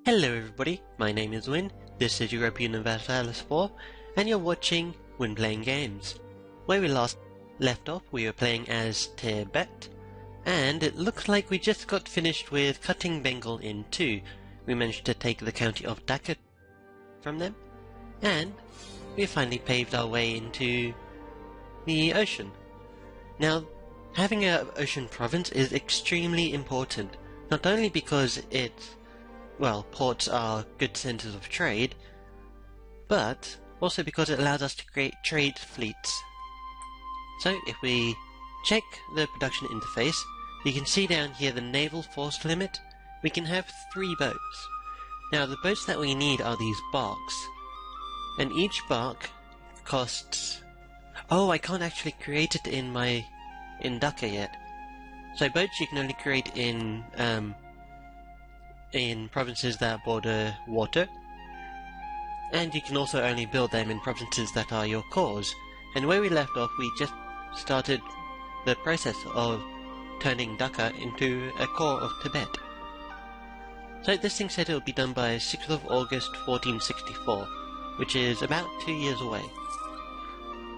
Hello everybody, my name is Wynn, this is Europa Universalis IV, and you're watching Wynn Playing Games. Where we last left off, we were playing as Tibet, and it looks like we just got finished with cutting Bengal in two. We managed to take the county of Dhaka from them, and we finally paved our way into the ocean. Now, having an ocean province is extremely important, not only because ports are good centers of trade, but also because it allows us to create trade fleets. So if we check the production interface, you can see down here the naval force limit. We can have 3 boats. Now the boats that we need are these barks, and each bark costs... Oh, I can't actually create it in Dhaka yet. So boats you can only create in provinces that border water, and you can also only build them in provinces that are your cores. And where we left off, we just started the process of turning Dhaka into a core of Tibet. So this thing said it would be done by 6th of August 1464, which is about 2 years away.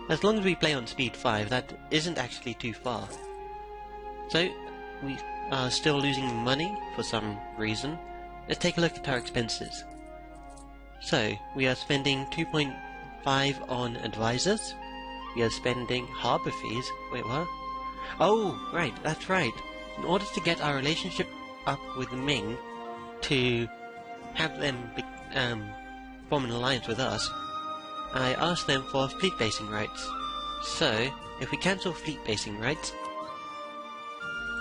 As long as we play on speed 5, that isn't actually too far. So we are still losing money for some reason. Let's take a look at our expenses. So, we are spending 2.5 on advisors. We are spending harbour fees. Wait, what? Oh, right, that's right. In order to get our relationship up with Ming, to have them form an alliance with us, I asked them for fleet basing rights. So, if we cancel fleet basing rights,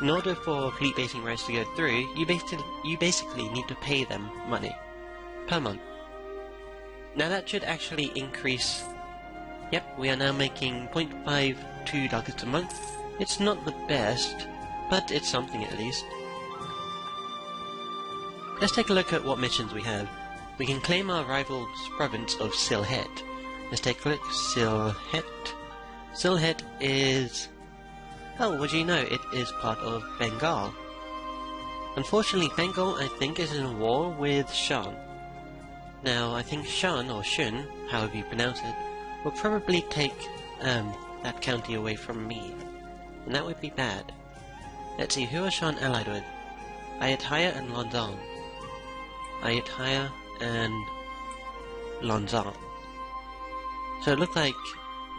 in order for fleet basing rights to go through, you basically need to pay them money per month. Now that should actually increase. Yep, we are now making 0.52 ducats a month. It's not the best, but it's something at least. Let's take a look at what missions we have. We can claim our rival's province of Sylhet. Let's take a look. Sylhet. Sylhet is... Oh, what do you know? It is part of Bengal. Unfortunately, Bengal, I think, is in a war with Shan. Now, I think Shan, or Shun, however you pronounce it, will probably take that county away from me. And that would be bad. Let's see, who are Shan allied with? Ayutthaya and Lanzang. Ayutthaya and Lanzang. So it looks like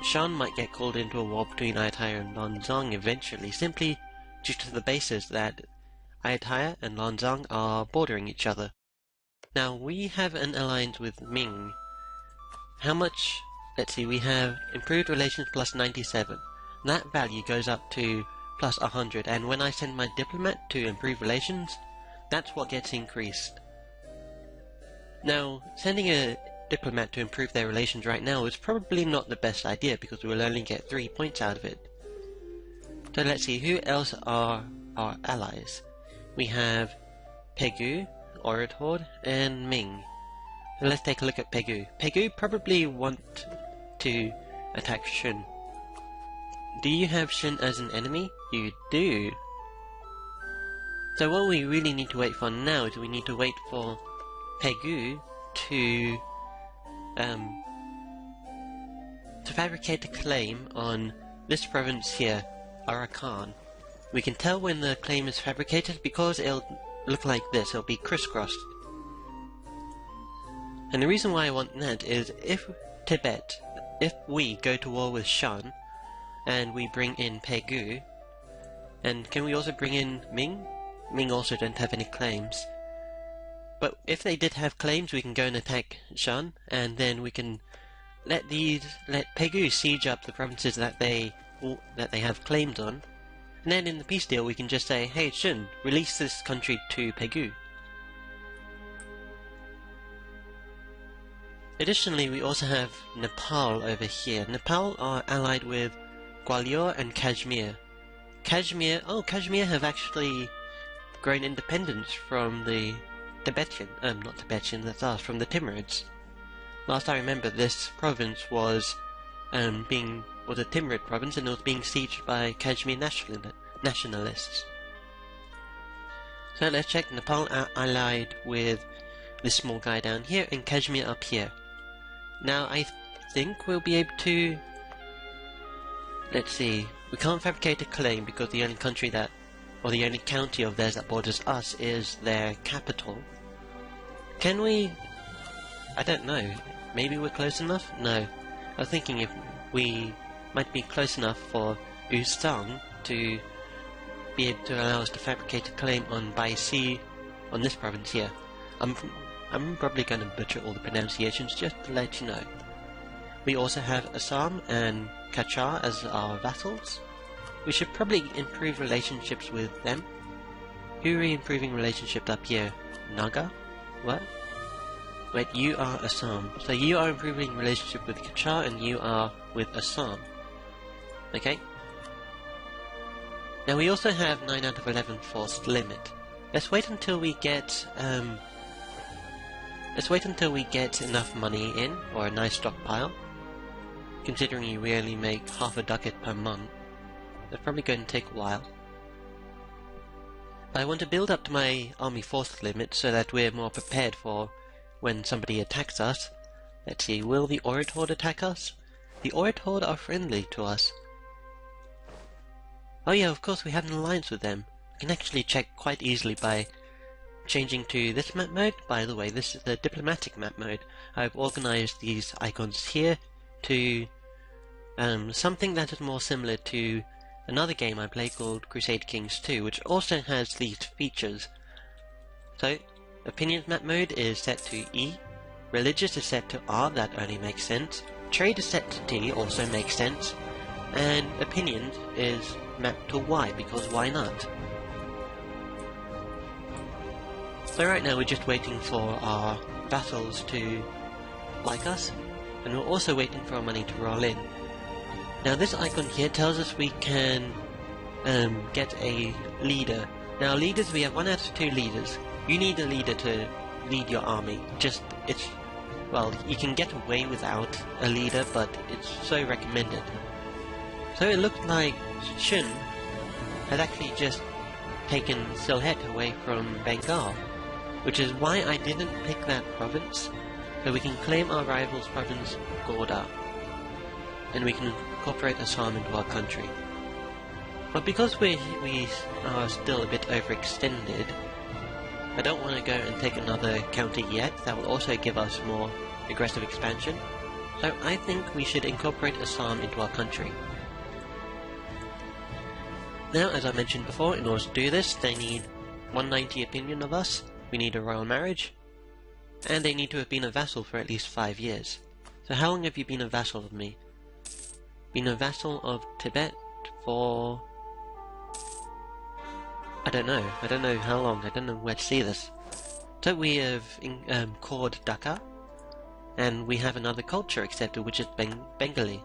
Shan might get called into a war between Ayutthaya and Lanzang eventually, simply due to the basis that Ayutthaya and Lanzang are bordering each other. Now, we have an alliance with Ming. How much? Let's see, we have improved relations plus 97. That value goes up to plus 100, and when I send my diplomat to improve relations, that's what gets increased. Now, sending a diplomat to improve their relations right now is probably not the best idea, because we will only get 3 points out of it. So let's see, who else are our allies? We have Pegu, Orator, and Ming. So let's take a look at Pegu. Pegu probably want to attack Shun. Do you have Shun as an enemy? You do. So what we really need to wait for now is we need to wait for Pegu to fabricate a claim on this province here, Arakan. We can tell when the claim is fabricated because it'll look like this, it'll be crisscrossed. And the reason why I want that is if we go to war with Shan, and we bring in Pegu, and can we also bring in Ming? Ming also don't have any claims. But if they did have claims, we can go and attack Shan, and then we can let Pegu siege up the provinces that they have claims on, and then in the peace deal we can just say, hey Shun, release this country to Pegu. Additionally, we also have Nepal over here. Nepal are allied with Gwalior and Kashmir. Kashmir have actually grown independence from the not Tibetan, that's us, from the Timurids. Last I remember, this province was a Timurid province, and it was being sieged by Kashmir nationalists. So let's check. Nepal allied with this small guy down here, and Kashmir up here. Now I think we'll be able to... Let's see, we can't fabricate a claim because the only country that, or the only county of theirs that borders us is their capital. Can we... I don't know, maybe we're close enough? No. I was thinking if we might be close enough for Usang to be able to allow us to fabricate a claim on by sea on this province here. I'm probably going to butcher all the pronunciations just to let you know. We also have Assam and Kachar as our vassals. We should probably improve relationships with them. Who are we improving relationships up here? Naga? What? Wait, you are Assam. So you are improving relationship with Kachar and you are with Assam. Okay. Now we also have 9 out of 11 forced limit. Let's wait until we get enough money in, or a nice stockpile. Considering we only make half a ducat per month, that's probably going to take a while. I want to build up to my army force limit so that we're more prepared for when somebody attacks us. Let's see, will the Orid Horde attack us? The Orid Horde are friendly to us. Oh yeah, of course we have an alliance with them. We can actually check quite easily by changing to this map mode. By the way, this is the diplomatic map mode. I've organized these icons here to something that is more similar to another game I play called Crusader Kings 2, which also has these features. So, Opinions map mode is set to E, Religious is set to R, that only makes sense, Trade is set to T, also makes sense, and Opinions is mapped to Y, because why not? So right now we're just waiting for our vassals to like us, and we're also waiting for our money to roll in. Now this icon here tells us we can get a leader. Now leaders, we have 1 out of 2 leaders. You need a leader to lead your army. Well, you can get away without a leader, but it's so recommended. So it looked like Shun had actually just taken Sylhet away from Bengal, which is why I didn't pick that province, so we can claim our rival's province, Gorda, and we can incorporate Assam into our country. But because we are still a bit overextended, I don't want to go and take another county yet. That will also give us more aggressive expansion, so I think we should incorporate Assam into our country. Now, as I mentioned before, in order to do this, they need 190 opinion of us, we need a royal marriage, and they need to have been a vassal for at least 5 years. So how long have you been a vassal of me? Been a vassal of Tibet for... I don't know how long, I don't know where to see this. So we have Cord Dhaka, and we have another culture accepted, which is Bengali.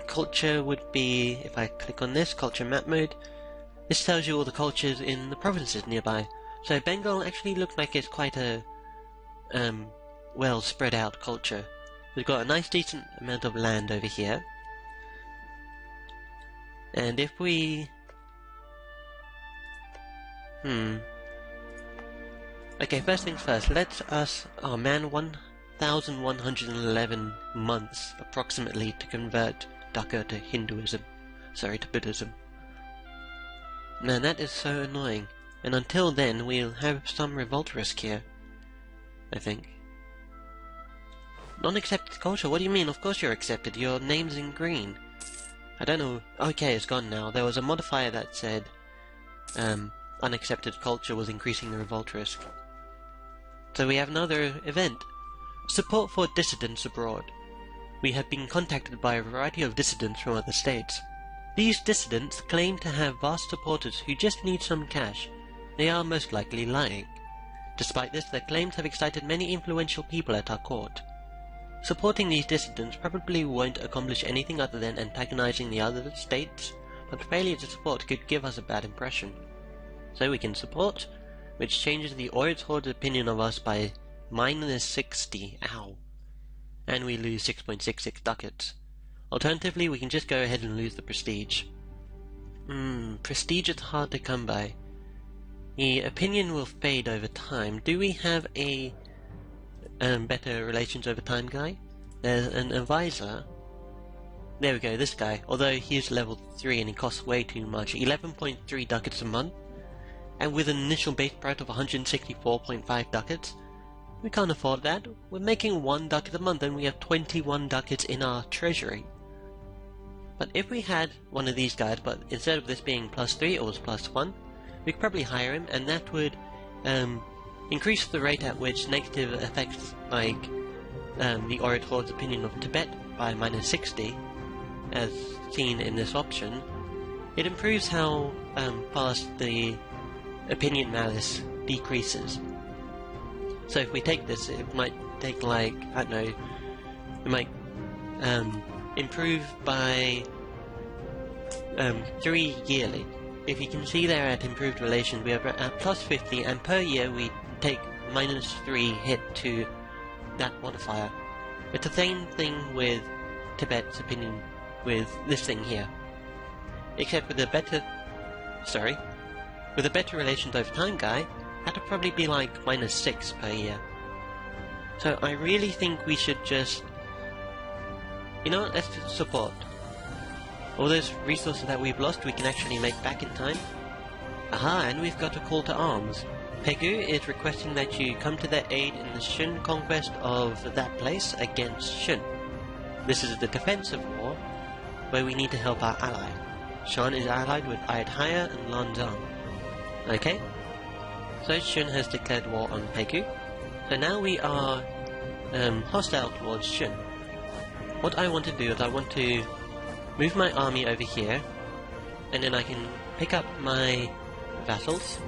Culture would be, if I click on this, culture map mode, this tells you all the cultures in the provinces nearby. So Bengal actually looks like it's quite a well spread out culture. We've got a nice decent amount of land over here. And if we... Okay, first things first, let us... Oh man, 1,111 months, approximately, to convert Dhaka to Hinduism. Sorry, to Buddhism. Man, that is so annoying. And until then, we'll have some revolt risk here, I think. Non-accepted culture? What do you mean? Of course you're accepted. Your name's in green. I don't know. Okay, it's gone now. There was a modifier that said unaccepted culture was increasing the revolt risk. So we have another event. Support for dissidents abroad. We have been contacted by a variety of dissidents from other states. These dissidents claim to have vast supporters who just need some cash. They are most likely lying. Despite this, their claims have excited many influential people at our court. Supporting these dissidents probably won't accomplish anything other than antagonizing the other states, but failure to support could give us a bad impression. So we can support, which changes the Orid Horde's opinion of us by -60, ow, and we lose 6.66 ducats. Alternatively, we can just go ahead and lose the prestige. Prestige is hard to come by. The opinion will fade over time. Do we have a better relations over time guy? There's an advisor. There we go, this guy. Although he's level 3 and he costs way too much. 11.3 ducats a month. And with an initial base price of 164.5 ducats, we can't afford that. We're making 1 ducat a month and we have 21 ducats in our treasury. But if we had one of these guys, but instead of this being +3, it was +1, we could probably hire him, and that would increase the rate at which negative effects like the Orator's opinion of Tibet by -60, as seen in this option. It improves how fast the opinion malice decreases. So if we take this, it might take like, I don't know, it might improve by 3 yearly. If you can see there at improved relations, we are at +50, and per year we take -3 hit to that modifier. It's the same thing with Tibet's opinion with this thing here. Except with a better relations over time guy, that'd probably be like -6 per year. So I really think we should just, you know what, let's support. All those resources that we've lost we can actually make back in time. Aha, and we've got a call to arms. Pegu is requesting that you come to their aid in the Shun conquest of that place against Shun. This is the defensive war, where we need to help our ally. Shan is allied with Ayadhya and Lanzang. Okay? So Shun has declared war on Pegu. So now we are hostile towards Shun. What I want to do is I want to move my army over here, and then I can pick up my vassals,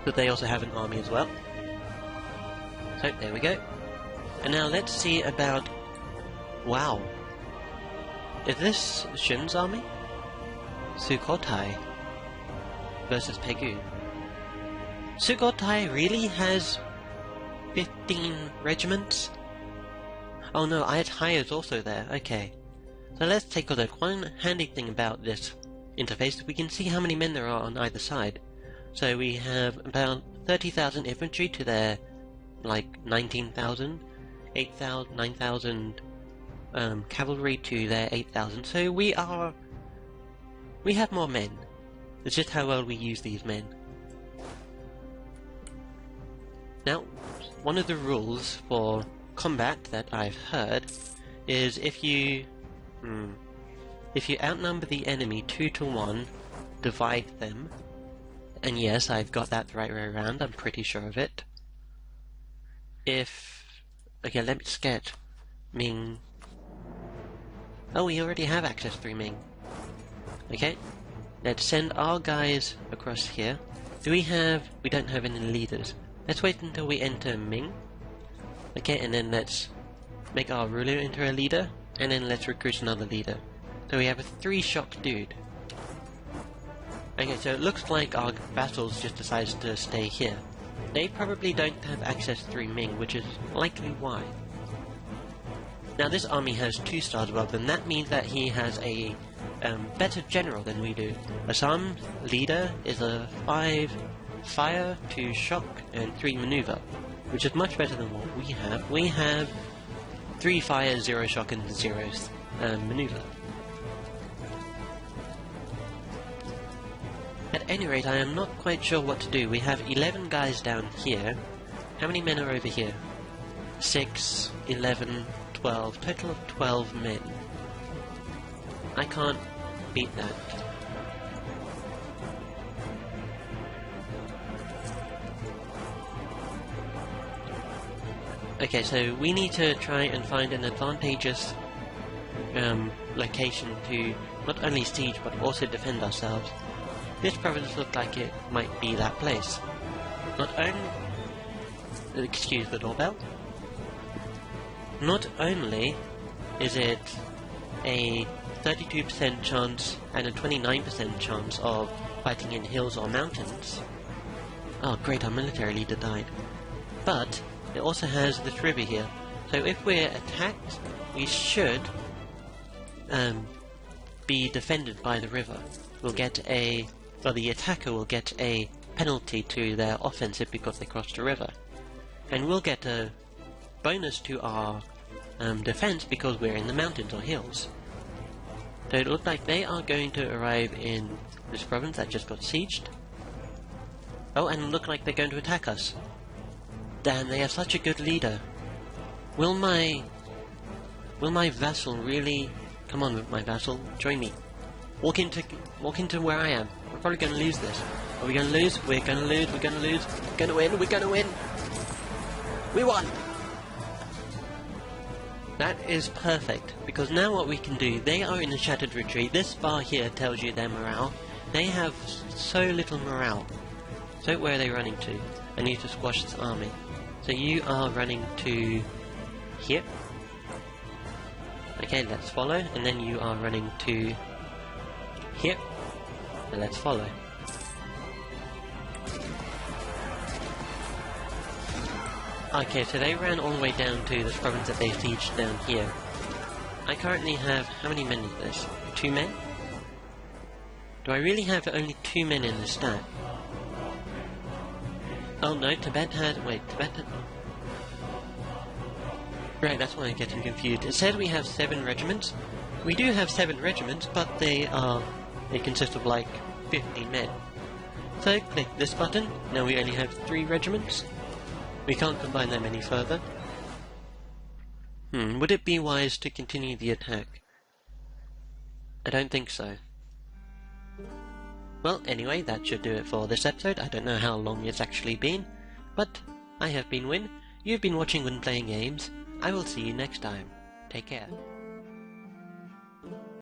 but they also have an army as well. So there we go. And now let's see about... Wow. Is this Shun's army? Sukhothai versus Pegu. Sukhothai really has 15 regiments? Oh no, Ayadhya is also there, okay. So let's take a look. One handy thing about this interface, we can see how many men there are on either side. So we have about 30,000 infantry to their, like, 19,000, 8,000, 9,000 cavalry to their 8,000. So we have more men. It's just how well we use these men. Now, one of the rules for combat that I've heard is if you outnumber the enemy 2 to 1, divide them. And yes, I've got that the right way around, I'm pretty sure of it. Okay, let me sketch Ming. Oh, we already have access through Ming. Okay, let's send our guys across here. We don't have any leaders. Let's wait until we enter Ming. Okay, and then let's make our ruler into a leader, and then let's recruit another leader. So we have a 3-shock dude. Okay, so it looks like our vassals just decided to stay here. They probably don't have access through Ming, which is likely why. Now this army has 2 stars above them. That means that he has a better general than we do. Assam's leader is a 5 fire, 2 shock, and 3 maneuver, which is much better than what we have. We have 3 fire, 0 shock, and 0 maneuver. At any rate, I am not quite sure what to do. We have 11 guys down here. How many men are over here? 6, 11, 12. Total of 12 men. I can't beat that. Okay, so we need to try and find an advantageous location to not only siege but also defend ourselves. This province looked like it might be that place. Not only... excuse the doorbell. Not only is it a 32% chance and a 29% chance of fighting in hills or mountains. Oh great, our military leader died. But it also has this river here. So if we're attacked, we should be defended by the river. We'll get a Well, the attacker will get a penalty to their offensive because they crossed the river. And we'll get a bonus to our defense because we're in the mountains or hills. So it looks like they are going to arrive in this province that just got sieged. Oh, and look like they're going to attack us. Damn, they have such a good leader. Will my vassal really... Come on, my vassal, join me. Walk into where I am. We're probably going to lose this. Are we going to lose? We're going to lose, we're going to lose. We're going to win, we're going to win! We won! That is perfect, because now what we can do, they are in a shattered retreat. This bar here tells you their morale. They have so little morale. So where are they running to? I need to squash this army. So you are running to here. Okay, let's follow. And then you are running to here. So let's follow. Okay, so they ran all the way down to this province that they sieged down here. I currently have... How many men is this? 2 men? Do I really have only 2 men in the stack? Oh no, Tibet had... Wait, Tibet had... Right, that's why I'm getting confused. It said we have 7 regiments. We do have 7 regiments, but they consist of like 15 men. So click this button. Now we only have 3 regiments. We can't combine them any further. Would it be wise to continue the attack? I don't think so. Well, anyway, that should do it for this episode. I don't know how long it's actually been, but I have been Wynn. You've been watching Wynn Playing Games. I will see you next time. Take care.